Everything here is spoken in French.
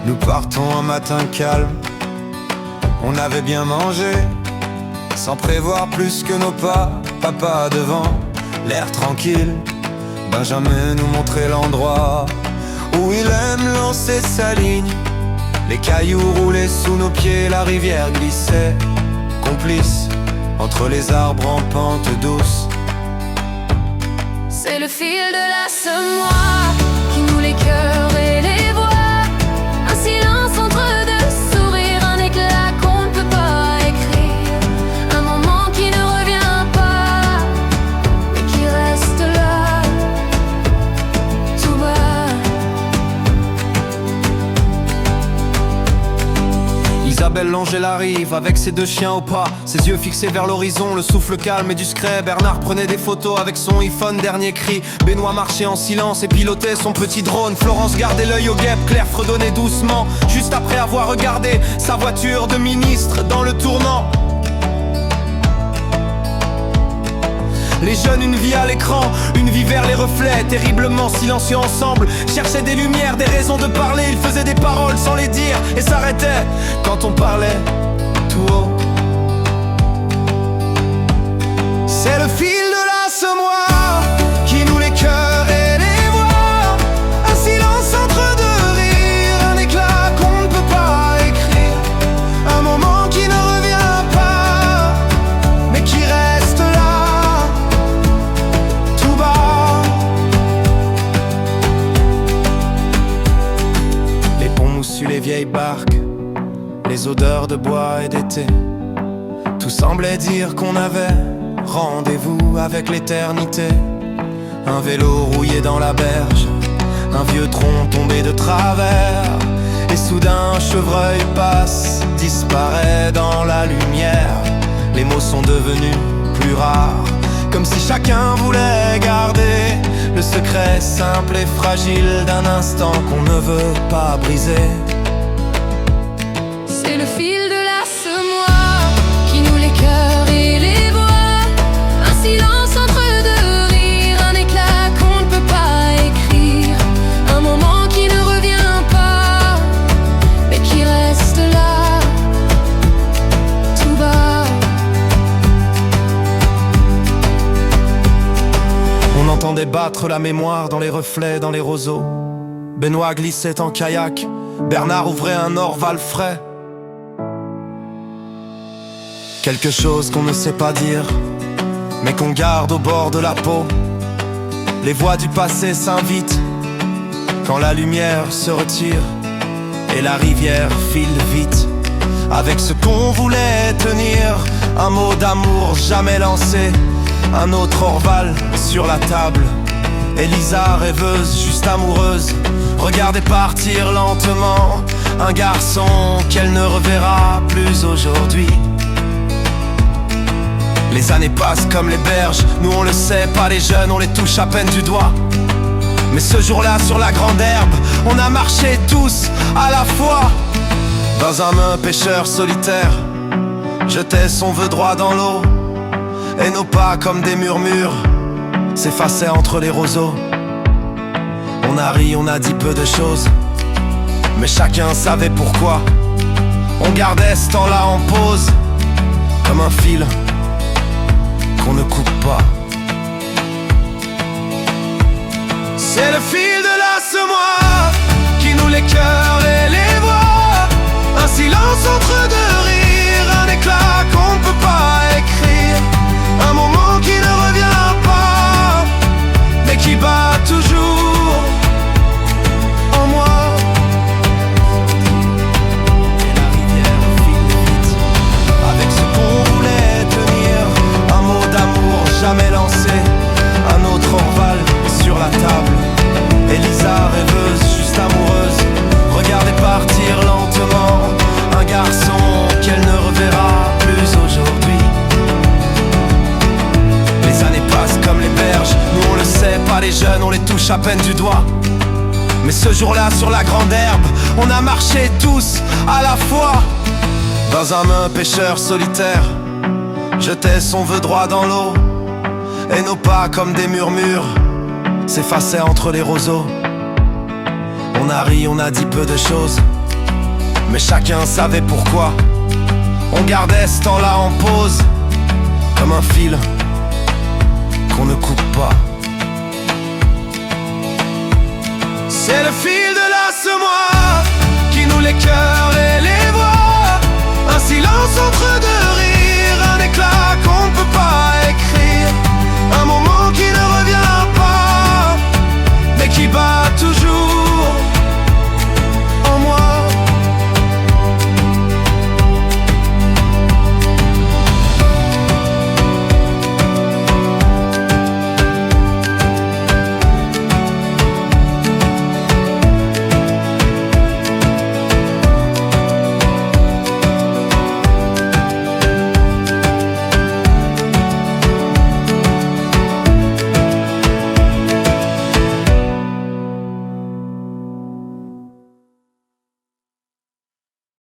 Nous partons un matin calme. On avait bien mangé, sans prévoir plus que nos pas. Papa devant, l'air tranquille. Benjamin nous montrait l'endroit où il aime lancer sa ligne. Les cailloux roulaient sous nos pieds, la rivière glissait, complice entre les arbres en pente douce. C'est le fil de la semoire qui noue les cœurs et les voix. Un silence entre deux sourires, un éclat qu'on ne peut pas écrire. Un moment qui ne revient pas, mais qui reste là, tout bas. Isabelle Langel arrive avec ses deux chiens au pas, ses yeux fixés vers l'horizon, le souffle calme et discret. Bernard prenait des photos avec son iPhone dernier cri. Benoît marchait en silence et pilotait son petit drone. Florence gardait l'œil au guêpe, Claire fredonnait doucement, juste après avoir regardé sa voiture de ministre dans le tournant. Les jeunes, une vie à l'écran, une vie vers les reflets, terriblement silencieux ensemble, cherchaient des lumières, des raisons de parler. Ils faisaient des paroles sans les dire et s'arrêtaient quand on parlait tout haut. C'est le fil de la semoire qui noue les cœurs et les voix. Un silence entre deux rires, un éclat qu'on ne peut pas écrire. Un moment qui ne revient pas, mais qui reste là, tout bas. Les ponts moussus, les vieilles barques, les odeurs de bois et d'été, tout semblait dire qu'on avait rendez-vous avec l'éternité. Un vélo rouillé dans la berge, un vieux tronc tombé de travers. Et soudain un chevreuil passe, disparaît dans la lumière. Les mots sont devenus plus rares, comme si chacun voulait garder le secret simple et fragile d'un instant qu'on ne veut pas briser. C'est le fil de la semoire qui noue les cœurs et les voix. Un silence entre deux rires, un éclat qu'on ne peut pas écrire. Un moment qui ne revient pas, mais qui reste là, tout bas. On entendait battre la mémoire dans les reflets, dans les roseaux. Benoît glissait en kayak, Bernard ouvrait un orval frais. Quelque chose qu'on ne sait pas dire, mais qu'on garde au bord de la peau. Les voix du passé s'invitent quand la lumière se retire et la rivière file vite avec ce qu'on voulait tenir. Un mot d'amour jamais lancé, un autre orval sur la table. Elisa rêveuse, juste amoureuse, regardait partir lentement un garçon qu'elle ne reverra plus aujourd'hui. Les années passent comme les berges, nous on le sait, pas les jeunes, on les touche à peine du doigt. Mais ce jour-là sur la grande herbe, on a marché tous à la fois. Benjamin, pêcheur solitaire, jetait son vœu droit dans l'eau. Et nos pas comme des murmures s'effaçaient entre les roseaux. On a ri, on a dit peu de choses, mais chacun savait pourquoi. On gardait ce temps-là en pause, comme un fil qu'on ne coupe pas. C'est le fil de la semoire qui noue les cœurs et les voix. Un silence entre deux rires, un éclat qu'on ne peut pas écrire. Un moment qui ne revient pas, mais qui bat toujours en moi. Et la rivière file vite avec ce qu'on voulait tenir. Un mot d'amour jamais lancé, un autre orval sur la table. Elisa rêveuse, juste amoureuse, regardait partir lentement un garçon qu'elle ne reverra plus aujourd'hui. Les années passent comme les berges, nous on le sait, pas les jeunes, on les touche à peine du doigt. Mais ce jour-là sur la grande herbe, on a marché tous à la fois. Benjamin, pêcheur solitaire, jetait son vœu droit dans l'eau. Et nos pas comme des murmures s'effaçaient entre les roseaux. On a ri, on a dit peu de choses, mais chacun savait pourquoi. On gardait ce temps-là en pause, comme un fil qu'on ne coupe pas. C'est le fil de